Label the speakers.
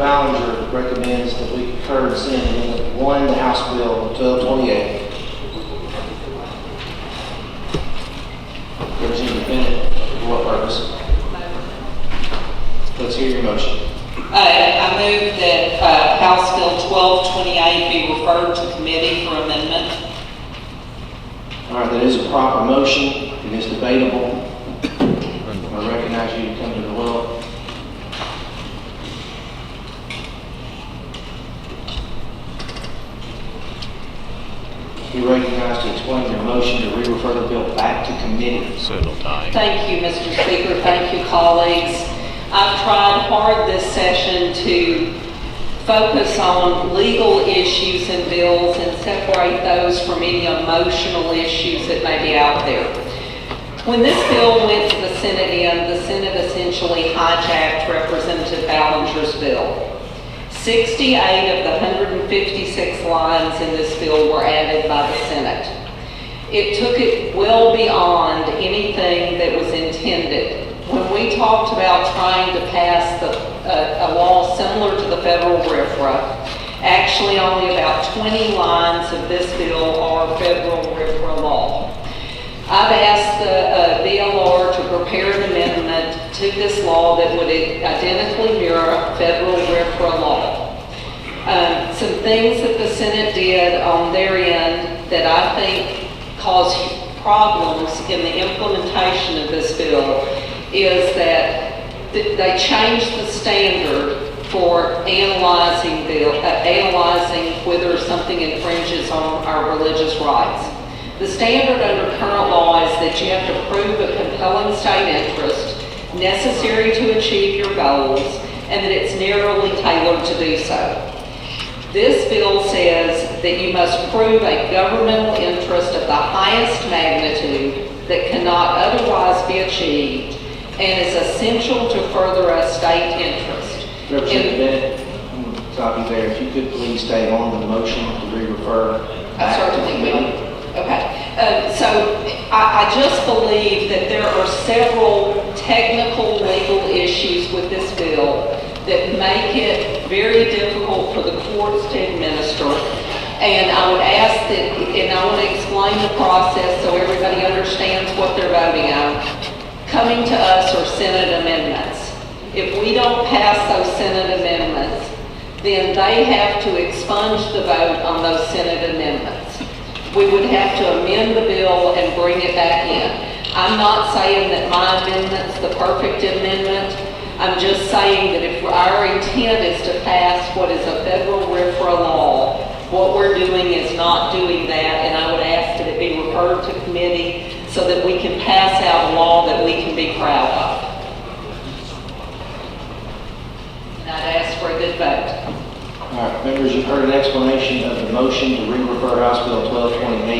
Speaker 1: Ballinger recommends that we concur in sending one, the House Bill 1228. Representative Bennett, for what purpose? Let's hear your motion.
Speaker 2: I move that House Bill 1228 be referred to committee for amendment.
Speaker 1: All right, that is a proper motion. It is debatable. I recognize you to come to the well. Be recognized to explain your motion to re-refer the bill back to committee.
Speaker 3: Settle time.
Speaker 2: Thank you, Mr. Speaker. Thank you, colleagues. I've tried hard this session to focus on legal issues and bills and separate those from any emotional issues that may be out there. When this bill went to the Senate essentially hijacked Representative Ballinger's bill. 68 of the 156 lines in this bill were added by the Senate. It took it well beyond anything that was intended. When we talked about trying to pass a law similar to the federal RFRA, actually only about 20 lines of this bill are federal RFRA law. I've asked the BLR to prepare an amendment to this law that would identically mirror federal RFRA law. Some things that the Senate did on their end that I think caused problems in the implementation of this bill is that they changed the standard for analyzing whether something infringes on our religious rights. The standard under current law is that you have to prove a compelling state interest necessary to achieve your goals and that it's narrowly tailored to do so. This bill says that you must prove a governmental interest of the highest magnitude that cannot otherwise be achieved and is essential to further a state interest.
Speaker 1: Representative Bennett, I'm going to stop you there. If you could please stay on the motion to re-refer back to
Speaker 2: Certainly
Speaker 1: committee.
Speaker 2: will. Okay, so I just believe that there are several technical legal issues with this bill that make it very difficult for the courts to administer. And I would ask that, and I want to explain the process so everybody understands what they're voting on. Coming to us are Senate amendments. If we don't pass those Senate amendments, then they have to expunge the vote on those Senate amendments. We would have to amend the bill and bring it back in. I'm not saying that my amendment's the perfect amendment. I'm just saying that if our intent is to pass what is a federal RFRA law, what we're doing is not doing that, and I would ask that it be referred to committee so that we can pass out a law that we can be proud of. And I'd ask for a good vote.
Speaker 1: All right, members, you've heard an explanation of the motion to re-refer House Bill 1228.